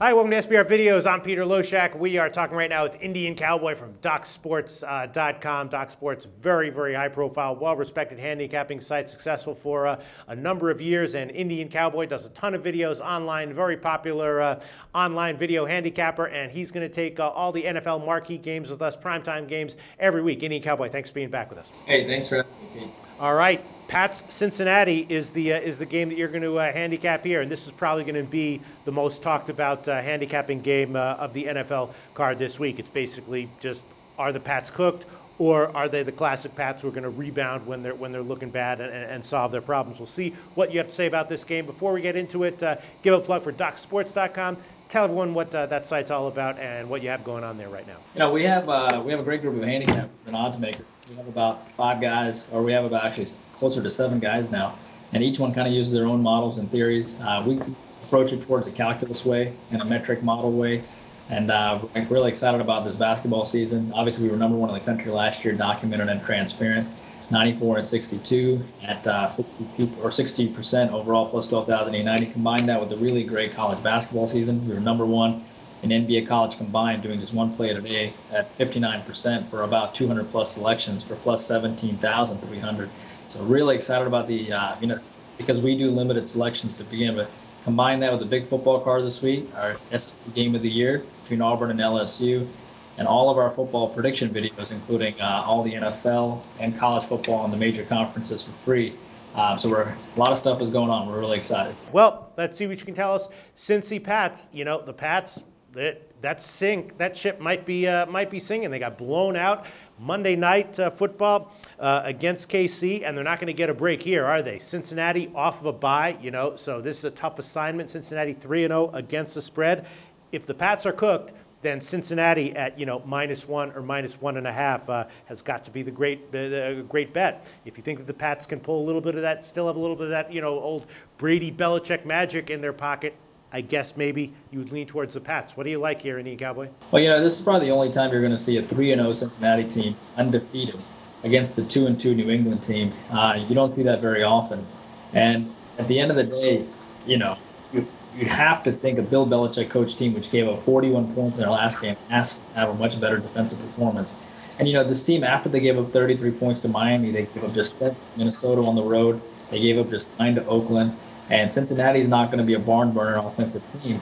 Hi, welcome to SBR Videos. I'm Peter Loshak. We are talking right now with Indian Cowboy from DocSports.com. DocSports, very, very high-profile, well-respected handicapping site, successful for a number of years. And Indian Cowboy does a ton of videos online, very popular online video handicapper. And he's going to take all the NFL marquee games with us, primetime games, every week. Indian Cowboy, thanks for being back with us. Hey, thanks for having me, Pete. All right. Pats Cincinnati is the game that you're going to handicap here, and this is probably going to be the most talked about handicapping game of the NFL card this week. It's basically just, are the Pats cooked, or are they the classic Pats who are going to rebound when they're looking bad and solve their problems? We'll see what you have to say about this game. Before we get into it, give a plug for DocSports.com. Tell everyone what that site's all about and what you have going on there right now. You know, we have a great group of handicappers and odds makers. We have about 5 guys, or we have about actually closer to 7 guys now, and each one kind of uses their own models and theories. We approach it towards a calculus way and a metric model way, and we're really excited about this basketball season. Obviously, we were number 1 in the country last year, documented and transparent. 94 and 62 at 60% overall, plus 12,890. Combine that with a really great college basketball season. We were number 1 in NBA college combined, doing just one play a day at 59% for about 200 plus selections for plus 17,300. So really excited about the because we do limited selections to begin with. Combine that with the big football card this week, our SEC game of the year between Auburn and LSU. And all of our football prediction videos, including all the NFL and college football and the major conferences for free. So a lot of stuff is going on. We're really excited. Well, let's see what you can tell us. Cincy Pats, you know, the Pats, that ship might be singing. They got blown out Monday night football against KC, and they're not going to get a break here, are they? Cincinnati off of a bye, you know, so this is a tough assignment. Cincinnati 3-0 against the spread. If the Pats are cooked, then Cincinnati at -1 or -1.5 has got to be the great bet. If you think that the Pats can pull a little bit of that, still have a little bit of that old Brady Belichick magic in their pocket, I guess maybe you would lean towards the Pats. What do you like here, Indian Cowboy? Well, this is probably the only time you're going to see a 3-0 Cincinnati team undefeated against a 2-2 New England team. You don't see that very often. And at the end of the day, you'd have to think a Bill Belichick coach team, which gave up 41 points in their last game, has to have a much better defensive performance. And, this team, after they gave up 33 points to Miami, they gave up just 7 to Minnesota on the road. They gave up just 9 to Oakland. And Cincinnati's not going to be a barn burner offensive team.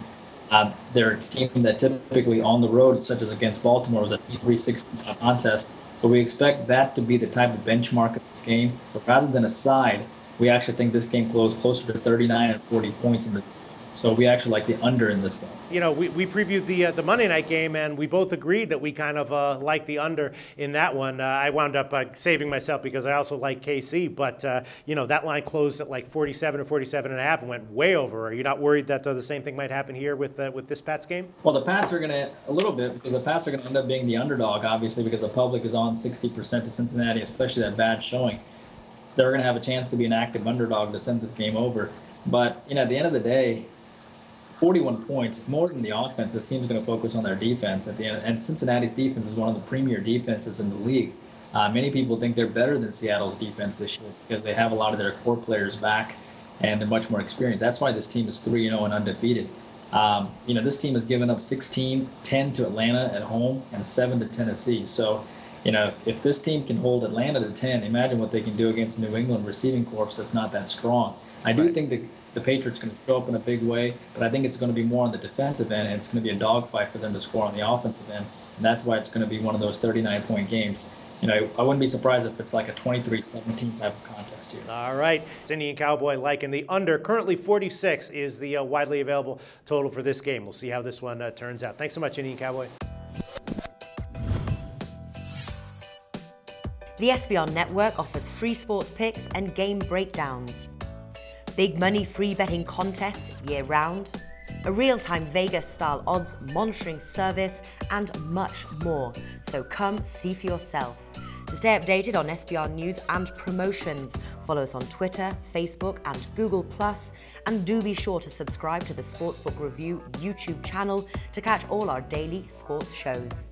They're a team that typically on the road, such as against Baltimore, was a 3-6 contest. So we expect that to be the type of benchmark of this game. So rather than a side, we actually think this game closed closer to 39 and 40 points in this game. So we actually like the under in this game. We previewed the Monday night game, and we both agreed that we kind of like the under in that one. I wound up saving myself because I also like KC, but that line closed at like 47 or 47.5 and went way over. Are you not worried that the same thing might happen here with this Pats game? Well, the Pats are going to, a little bit, because the Pats are going to end up being the underdog, obviously, because the public is on 60% to Cincinnati, especially that bad showing. They're going to have a chance to be an active underdog to send this game over. But, at the end of the day, 41 points, more than the offense. This team's going to focus on their defense at the end. And Cincinnati's defense is one of the premier defenses in the league. Many people think they're better than Seattle's defense this year because they have a lot of their core players back and they're much more experienced. That's why this team is 3-0 and undefeated. This team has given up 10 to Atlanta at home and 7 to Tennessee. So, if this team can hold Atlanta to 10, imagine what they can do against New England receiving corps that's not that strong. I do think that the Patriots are going to show up in a big way, but I think it's going to be more on the defensive end, and it's going to be a dogfight for them to score on the offensive end, and that's why it's going to be one of those 39-point games. I wouldn't be surprised if it's like a 23-17 type of contest here. All right. Indian Cowboy liking the under. Currently 46 is the widely available total for this game. We'll see how this one turns out. Thanks so much, Indian Cowboy. The SBR Network offers free sports picks and game breakdowns. Big money free betting contests year-round, a real-time Vegas-style odds monitoring service, and much more. So come see for yourself. To stay updated on SBR news and promotions, follow us on Twitter, Facebook, and Google+, and do be sure to subscribe to the Sportsbook Review YouTube channel to catch all our daily sports shows.